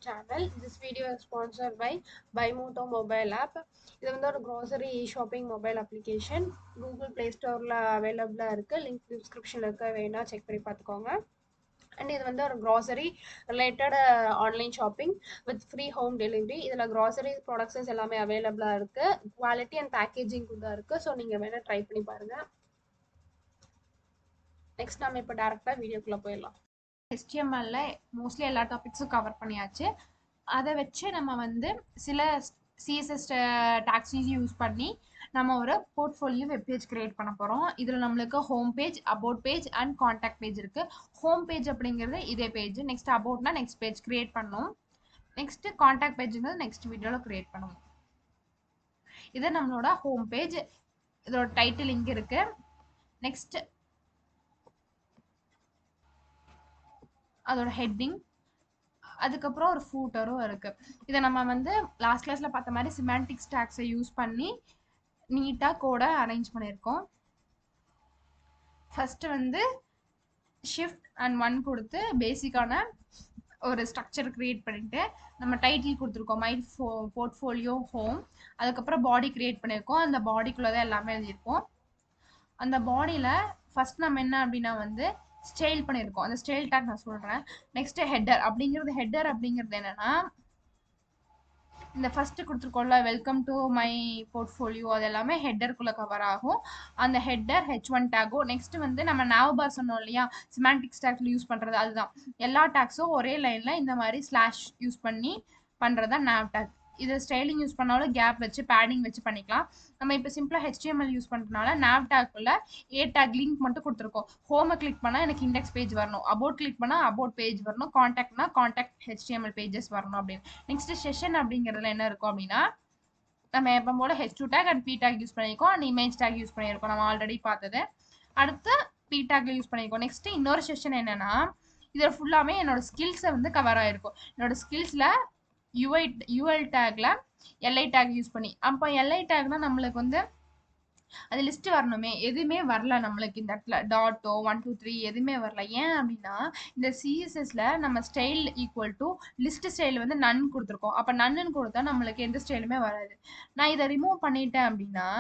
channel. This video is sponsored by Buymoto mobile app. இது வந்து ஒரு grocery shopping mobile application. Google Play Storeல available இருக்கு. Link descriptionல இருக்க, வேணா செக் பண்ணி பார்த்துக்கோங்க. அண்ட் இது வந்து ஒரு grocery related online shopping with free home delivery. இதில் grocery ப்ராடக்ட்ஸஸ் எல்லாமே அவைலபிளாக இருக்கு. குவாலிட்டி அண்ட் பேக்கேஜிங் கூட இருக்கு. ஸோ நீங்கள் வேணா ட்ரை பண்ணி பாருங்க. நெக்ஸ்ட் நம்ம இப்போ டேரெக்டாக வீடியோக்குள்ளே போயிடலாம். HTML மோஸ்ட்லி எல்லா டாபிக்ஸும் கவர் பண்ணியாச்சு. அதை வச்சு நம்ம வந்து சில CSS டாக்ஸிஸ் யூஸ் பண்ணி நம்ம ஒரு போர்ட்ஃபோலியோ வெப்பேஜ் கிரியேட் பண்ண போகிறோம். இதில் நம்மளுக்கு home page, about page and contact page இருக்குது. ஹோம் பேஜ் அப்படிங்கிறது இதே பேஜ். நெக்ஸ்ட் அபவுட்னா நெக்ஸ்ட் பேஜ் கிரியேட் பண்ணணும். நெக்ஸ்ட் காண்டாக்ட் பேஜுங்கிறது நெக்ஸ்ட் வீடியோவில் கிரியேட் பண்ணணும். இது நம்மளோட ஹோம் பேஜ். இதோட டைட்டில் இங்கே இருக்குது. நெக்ஸ்ட் அதோட ஹெட்டிங், அதுக்கப்புறம் ஒரு ஃபூட்டரும் இருக்குது. இதை நம்ம வந்து லாஸ்ட் கிளாஸில் பார்த்த மாதிரி சிமெண்டிக்ஸ் டேக்ஸை யூஸ் பண்ணி நீட்டாக கோடை அரேஞ்ச் பண்ணியிருக்கோம். ஃபஸ்ட்டு வந்து ஷிஃப்ட் அண்ட் 1 கொடுத்து பேசிக்கான ஒரு ஸ்ட்ரக்சர் க்ரியேட் பண்ணிவிட்டு நம்ம டைட்டில் கொடுத்துருக்கோம், மை போர்ட்ஃபோலியோ ஹோம். அதுக்கப்புறம் பாடி க்ரியேட் பண்ணியிருக்கோம். அந்த பாடிக்குள்ளே தான் எல்லாமே எழுதியிருக்கோம். அந்த பாடியில் ஃபஸ்ட் நம்ம என்ன அப்படின்னா வந்து ஸ்டைல் பண்ணியிருக்கோம். அந்த ஸ்டைல் டேக் நான் சொல்கிறேன். நெக்ஸ்ட் ஹெட்டர் அப்படிங்கிறது என்னன்னா, இந்த ஃபர்ஸ்ட் கொடுத்துருக்கோம்ல வெல்கம் டு மை போர்ட்ஃபோலியோ, அது எல்லாமே ஹெட்டருக்குள்ளே கவர் ஆகும். அந்த ஹெட்டர் H1 டேக்கும். நெக்ஸ்ட் வந்து நம்ம nav பார் சொன்னோம் இல்லையா, சிமெண்டிக்ஸ் டேக்ல யூஸ் பண்ணுறது, அதுதான். எல்லா டேக்ஸும் ஒரே லைனில் இந்த மாதிரி ஸ்லாஷ் யூஸ் பண்ணி பண்ணுறது தான் nav டேக். இது ஸ்டைலிங் யூஸ் பண்ணாலும் கேப் வச்சு பேடிங் வச்சு பண்ணிக்கலாம். நம்ம இப்போ சிம்பிளாக HTML யூஸ் பண்ணுறதுனால nav டேக்குள்ள A டேக் லிங்க் மட்டும் கொடுத்துருக்கோம். ஹோமை கிளிக் பண்ணால் எனக்கு இண்டெக்ஸ் பேஜ் வரணும், அபவுட் கிளிக் பண்ணால் அபவுட் பேஜ் வரணும், காண்டாக்ட்னா காண்டாக்ட் HTML பேஜஸ் வரணும் அப்படின்னு. நெக்ஸ்ட் செஷன் அப்படிங்கிறதுல என்ன இருக்கும் அப்படின்னா, நம்ம எப்போ போல H2 take and P take use பண்ணியிருக்கோம், அண்ட் இமேஜ் டேக் யூஸ் பண்ணியிருக்கோம், நம்ம ஆல்ரெடி பார்த்தது. அடுத்து P டேக்ல யூஸ் பண்ணியிருக்கோம். நெக்ஸ்ட் இன்னொரு செஷன் என்னன்னா, இதில் ஃபுல்லாமே என்னோட ஸ்கில்ஸை வந்து கவர் ஆகிருக்கும். என்னோட ஸ்கில்ஸில் UL டேக்ல LI டேக் யூஸ் பண்ணி, அப்போ LI டேக்னா நம்மளுக்கு வந்து அது லிஸ்ட் வரணுமே, எதுவுமே வரல நம்மளுக்கு இந்த இடத்துல. டாட்டோ 1 2 3 எதுவுமே வரல. ஏன் அப்படின்னா இந்த CSSல நம்ம style equal to list style வந்து நன் கொடுத்துருக்கோம். அப்போ நன்னு கொடுத்தா நம்மளுக்கு எந்த ஸ்டைலுமே வராது. நான் இதை ரிமூவ் பண்ணிட்டேன் அப்படின்னா,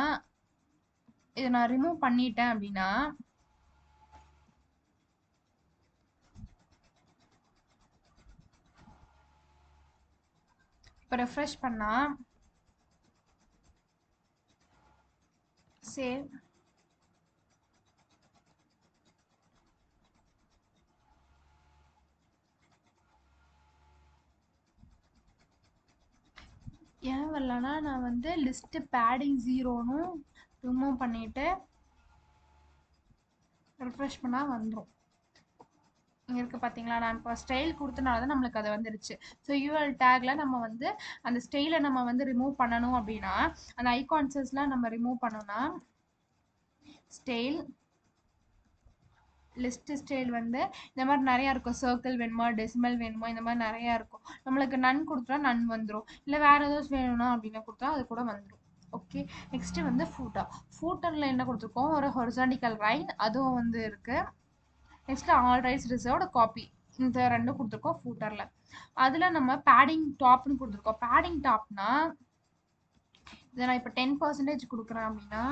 இப்போ ரெஃப்ரெஷ் பண்ணா சேவ், ஏன் வரலன்னா நான் வந்து லிஸ்ட் பேடிங் 0ன்னு ரிமூவ் பண்ணிட்டு ரெஃப்ரெஷ் பண்ணால் வந்துடும். இங்கே இருக்குது பார்த்தீங்களா, நான் இப்போ ஸ்டைல் கொடுத்தனால தான் நம்மளுக்கு அது வந்துருச்சு. ஸோ UL டேக்ல நம்ம வந்து அந்த ஸ்டைலை நம்ம வந்து ரிமூவ் பண்ணணும் அப்படின்னா, அந்த ஐகான்ஸஸ்லாம் நம்ம ரிமூவ் பண்ணோம்னா ஸ்டைல், லிஸ்ட் ஸ்டைல் வந்து இந்த மாதிரி நிறையா இருக்கும். சர்க்கிள் வேணுமா, டெசிமல் வேணுமா, இந்த மாதிரி நிறையா இருக்கும். நம்மளுக்கு நன் கொடுத்தா நன் வந்துடும், இல்லை வேறு ஏதாச்சும் வேணும்னா அப்படின்னு கொடுத்தா அது கூட வந்துடும். ஓகே, நெக்ஸ்ட்டு வந்து ஃபூட்டரில் என்ன கொடுத்துருக்கோம், ஒரு ஹொரிசாண்டிக்கல் லைன் அதுவும் வந்து இருக்குது. Next all rights reserved copy, இந்த ரெண்டும் கொடுத்துருக்கோம் ஃபூட்டரில். அதில் நம்ம பேடிங் டாப்னு கொடுத்துருக்கோம். பேடிங் டாப்னா இதை நான் இப்போ 10% கொடுக்குறேன் அப்படின்னா,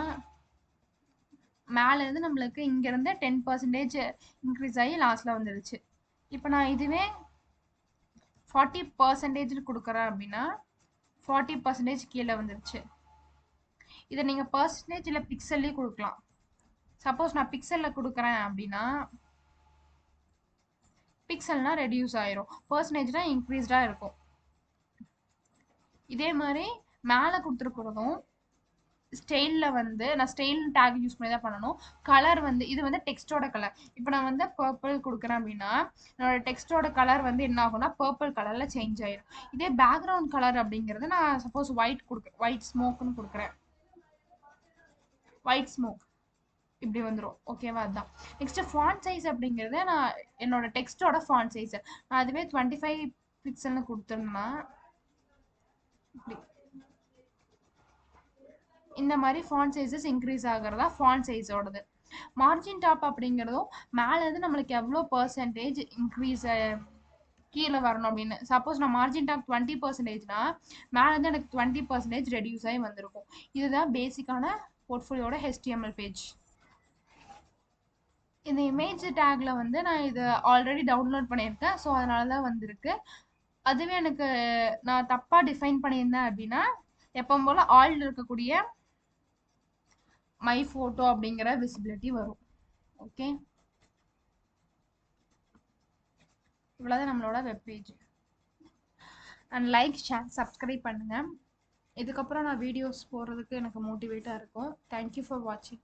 மேலேருந்து நம்மளுக்கு இங்கேருந்து 10% இன்க்ரீஸ் ஆகி லாஸ்ட்டில் வந்துடுச்சு. இப்போ நான் இதுவே 40% கொடுக்குறேன் அப்படின்னா 40% கீழே வந்துடுச்சு. இதை நீங்கள் பர்சன்டேஜ் இல்லை பிக்சல்லே கொடுக்கலாம். சப்போஸ் நான் பிக்சலில் கொடுக்குறேன் அப்படின்னா பிக்சல்னா ரெடியூஸ் ஆயிரும், பர்சன்டேஜ்னா இன்க்ரீஸ்டாக இருக்கும். இதே மாதிரி மேலே கொடுத்துருக்குறதும் ஸ்டைலில் வந்து நான் ஸ்டைல் டேக் யூஸ் பண்ணி தான் பண்ணணும். கலர் வந்து இது வந்து டெக்ஸ்டோட கலர். இப்போ நான் வந்து பர்பிள் கொடுக்குறேன் அப்படின்னா என்னோட டெக்ஸ்டோட கலர் வந்து என்ன ஆகும்னா பர்பிள் கலரில் சேஞ்ச் ஆயிடும். இதே பேக்ரவுண்ட் கலர் அப்படிங்கிறது நான் சப்போஸ் ஒயிட் ஸ்மோக்னு கொடுக்குறேன், ஒயிட் ஸ்மோக் இப்படி வந்துடும். ஓகேவா, அதுதான். நெக்ஸ்ட் ஃபாண்ட் சைஸ் அப்படிங்கிறது நான் என்னோட டெக்ஸ்டோட ஃபாண்ட் சைஸ் நான் அதுவே 25 பிக்சல்னு கொடுத்துருந்தேன்னா இப்படி இந்த மாதிரி ஃபாண்ட் சைஸஸ் இன்க்ரீஸ் ஆகிறதா ஃபாண்ட் சைஸோடது. மார்ஜின் டாப் அப்படிங்கிறதும் மேலேருந்து நம்மளுக்கு எவ்வளோ பர்சன்டேஜ் இன்க்ரீஸ் கீழே வரணும் அப்படின்னு. சப்போஸ் நான் மார்ஜின் டாப் 20%னா மேலே இருந்து எனக்கு 20% ரெடியூஸ் ஆகி வந்திருக்கும். இதுதான் பேசிக்கான போர்ட்ஃபோலியோட HTML பேஜ். இந்த இமேஜ் டேக்ல வந்து நான் இது ஆல்ரெடி டவுன்லோட் பண்ணியிருக்கேன். ஸோ அதனால தான் வந்திருக்கு. அதுவே எனக்கு நான் தப்பாக டிஃபைன் பண்ணியிருந்தேன் அப்படின்னா எப்பவும் போல் ஆல்ல இருக்கக்கூடிய மை ஃபோட்டோ அப்படிங்கிற விசிபிலிட்டி வரும். ஓகே, இவ்வளோதான் நம்மளோட webpage. And like, share, subscribe பண்ணுங்கள். இதுக்கப்புறம் நான் வீடியோஸ் போடுறதுக்கு எனக்கு மோட்டிவேட்டாக இருக்கும். தேங்க்யூ ஃபார் வாட்சிங்.